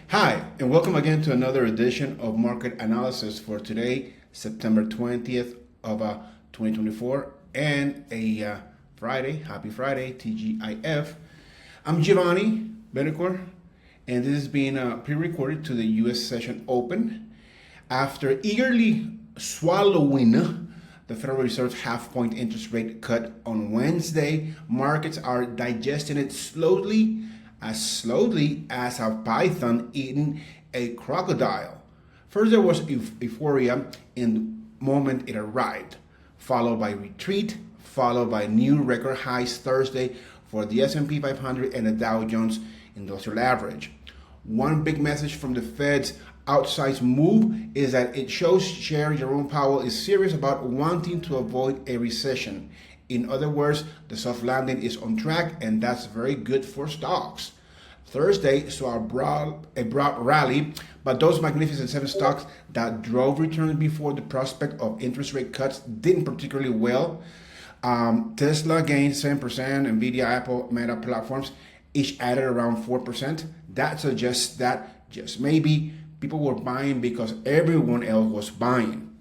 Hi, and welcome again to another edition of Market Analysis for today, September 20th of 2024, and a Friday. Happy Friday, TGIF. I'm Giovanni Benicor, and this is being pre-recorded to the U.S. Session Open. After eagerly swallowing the Federal Reserve's half-point interest rate cut on Wednesday, markets are digesting it slowly as a python eating a crocodile. First, there was euphoria in the moment it arrived, followed by retreat, followed by new record highs Thursday for the S&P 500 and the Dow Jones Industrial Average. One big message from the Fed's outsized move is that it shows Chair Jerome Powell is serious about wanting to avoid a recession. In other words, the soft landing is on track, and that's very good for stocks. Thursday saw a broad rally, but those magnificent seven stocks that drove returns before the prospect of interest rate cuts didn't particularly well. Tesla gained 7%, Nvidia, Apple, Meta platforms each added around 4%. That suggests that just maybe people were buying because everyone else was buying.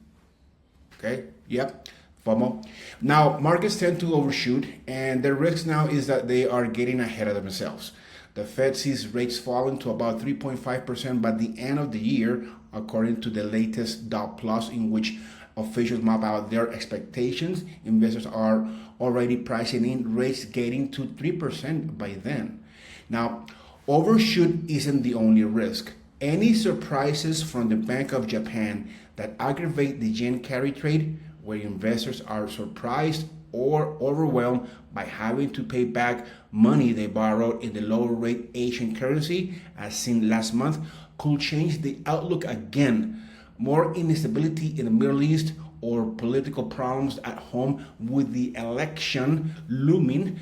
Okay, yep. FOMO. Now, markets tend to overshoot, and the risk now is that they are getting ahead of themselves. The Fed sees rates falling to about 3.5% by the end of the year, according to the latest dot plus, in which officials map out their expectations. Investors are already pricing in rates getting to 3% by then. Now, overshoot isn't the only risk. Any surprises from the Bank of Japan that aggravate the yen carry trade, where investors are surprised or overwhelmed by having to pay back money they borrowed in the lower rate Asian currency, as seen last month, could change the outlook again. More instability in the Middle East or political problems at home with the election looming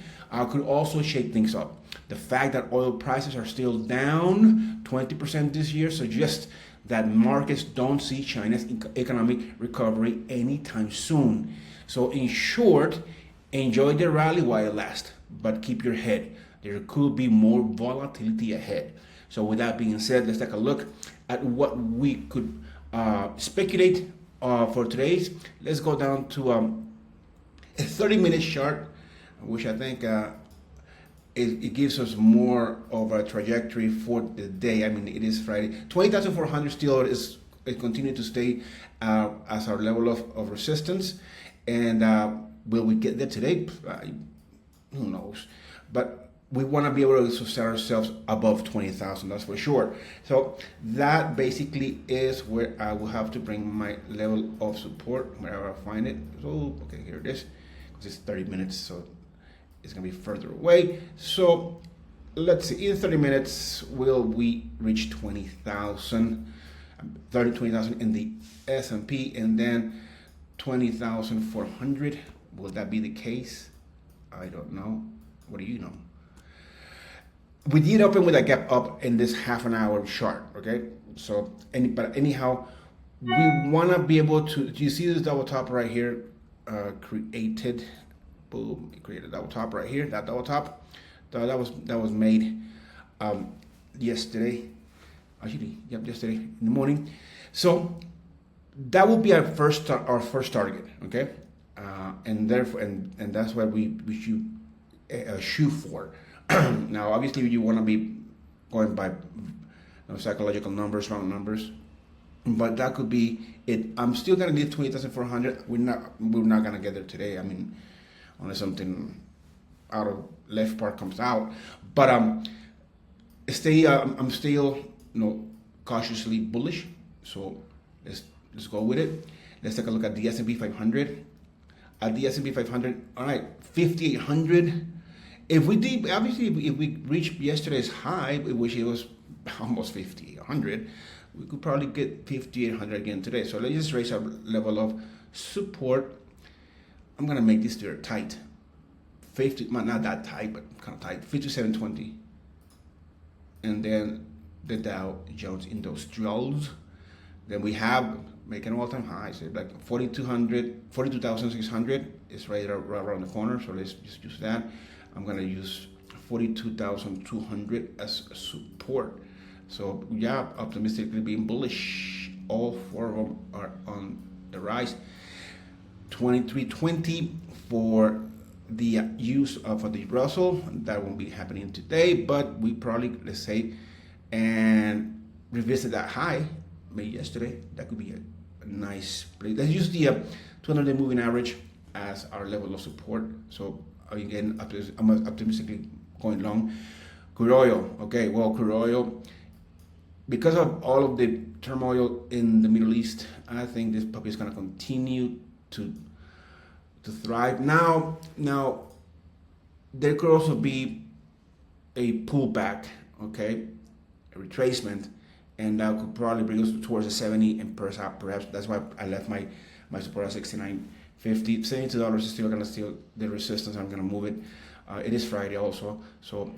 could also shake things up. The fact that oil prices are still down 20% this year suggests that markets don't see China's economic recovery anytime soon. So in short, enjoy the rally while it lasts, but keep your head. There could be more volatility ahead. So with that being said, let's take a look at what we could speculate for today's. Let's go down to a 30-minute chart, which I think it gives us more of a trajectory for the day. I mean, it is Friday. 20,400 still is continue to stay as our level of resistance. And will we get there today? Who knows? But we want to be able to set ourselves above 20,000, that's for sure. So that basically is where I will have to bring my level of support, wherever I find it. So, okay, here it is. It's 30 minutes, so it's going to be further away. So let's see, in 30 minutes, will we reach 20,000 in the S&P, and then 20,400? Will that be the case? I don't know. What do you know? We did open with a gap up in this half an hour chart, okay? So, but anyhow, we want to be able to, do you see this double top right here? Created, boom, it created a double top right here. That double top, that was made yesterday. Actually, yep, yesterday in the morning. So that will be our first target, okay? And therefore, and that's what we should shoot for. Now, obviously, you want to be going by psychological numbers, round numbers, but that could be it. I'm still gonna need 20,400. We're not gonna get there today. I mean, unless something out of left part comes out. But I'm still cautiously bullish. So let's go with it. Let's take a look at the S&P 500. At the S&P 500, all right, 5,800. If we reach yesterday's high, which it was almost 5,800, we could probably get 5,800 again today. So let's just raise our level of support. I'm gonna make this very tight. 50, not that tight, but kind of tight. 5720, and then the Dow Jones Industrials. Then we have making all-time highs, like 42,600 is right around the corner. So let's just use that. I'm gonna use 42,200 as support. So yeah, optimistically being bullish. All four of them are on the rise. 2320 for the use of the Russell. That won't be happening today, but we probably, let's say, and revisit that high made yesterday. That could be a nice place. Let's use the 200-day moving average as our level of support. So again, I'm optimistically going long. Crude oil. Okay, well, crude oil, because of all of the turmoil in the Middle East, I think this puppy is going to continue to thrive. Now, there could also be a pullback, okay, a retracement, and that could probably bring us towards the 70, and perhaps that's why I left my support at 69.50. $72 is still going to steal the resistance. I'm going to move it. It is Friday also, so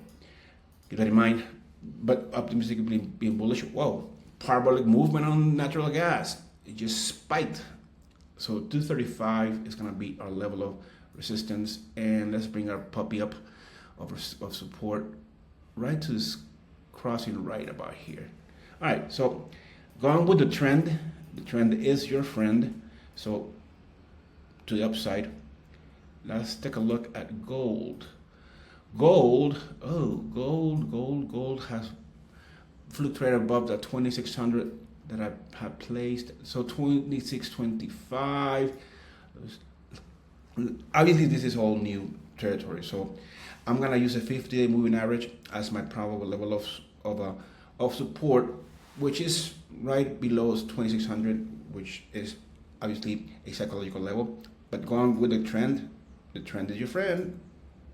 keep that in mind. But optimistically being bullish. Whoa, parabolic movement on natural gas. It just spiked. So 235 is going to be our level of resistance, and let's bring our puppy up of support right to this crossing right about here. All right, so going with the trend is your friend. So to the upside, let's take a look at gold. Gold has fluctuated above the 2600 that I have placed. So 2625. Obviously, this is all new territory. So I'm gonna use a 50-day moving average as my probable level of support, which is right below 2600, which is obviously a psychological level. But going with the trend is your friend.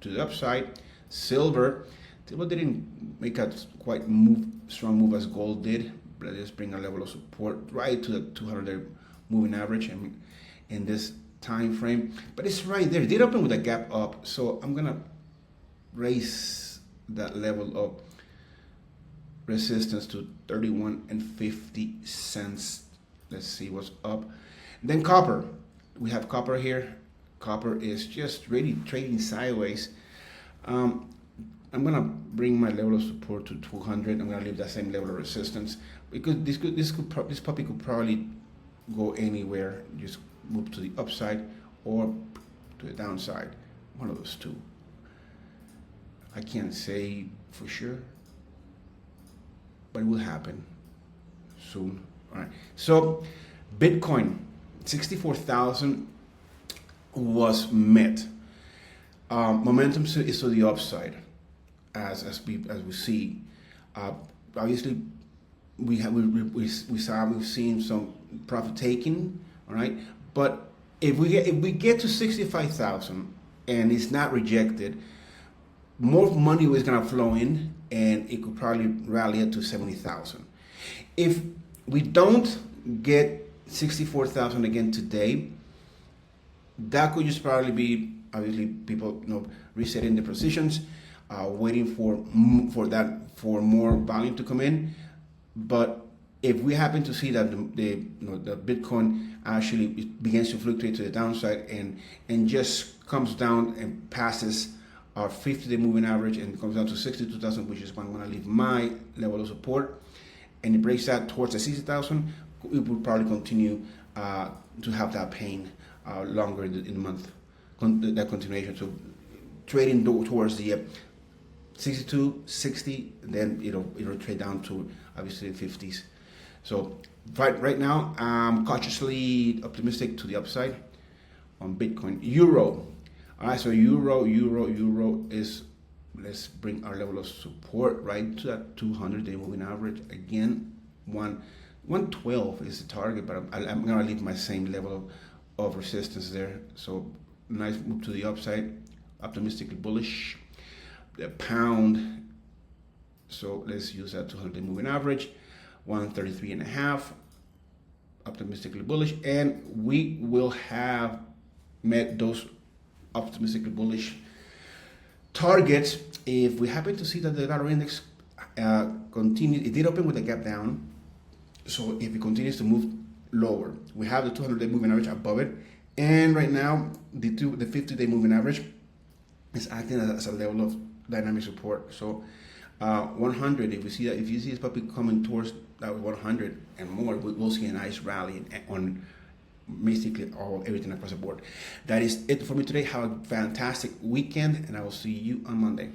To the upside, silver didn't make a quite strong move as gold did. But let's bring a level of support right to the 200-day moving average in this time frame. But it's right there. It did open with a gap up, so I'm gonna raise that level of resistance to 31.50. Let's see what's up. Then copper. We have copper here. Copper is just really trading sideways. I'm gonna bring my level of support to 200. I'm gonna leave that same level of resistance because this puppy could probably go anywhere. Just move to the upside or to the downside. One of those two. I can't say for sure, but it will happen soon. All right. So Bitcoin, 64,000 was met. Momentum is to the upside, as we see. Obviously, we've seen some profit taking. All right, but if we get to 65,000 and it's not rejected, more money is gonna flow in, and it could probably rally up to 70,000. If we don't get 64,000 again today, that could just probably be obviously people resetting the positions, waiting for more volume to come in. But if we happen to see that the Bitcoin actually begins to fluctuate to the downside and just comes down and passes our 50-day moving average and comes down to 62,000, which is when I'm going to leave my level of support, and it breaks that towards the 60,000, it will probably continue to have that pain longer in the month, that continuation. So trading towards the 62, 60, then it'll trade down to obviously the 50s. So right now, I'm cautiously optimistic to the upside on Bitcoin. Euro. All right, so Euro is, let's bring our level of support right to that 200-day moving average. Again, 112 is the target, but I'm going to leave my same level of resistance there. So nice move to the upside, optimistically bullish. The pound, so let's use that 200-day moving average, 133.5, optimistically bullish, and we will have met those optimistically bullish targets if we happen to see that the dollar index continues. It did open with a gap down, so if it continues to move lower, we have the 200-day moving average above it, and right now the 50-day moving average is acting as a level of dynamic support. So 100. If you see this puppy coming towards that 100 and more, we'll see a nice rally on basically everything across the board. That is it for me today. Have a fantastic weekend, and I will see you on Monday.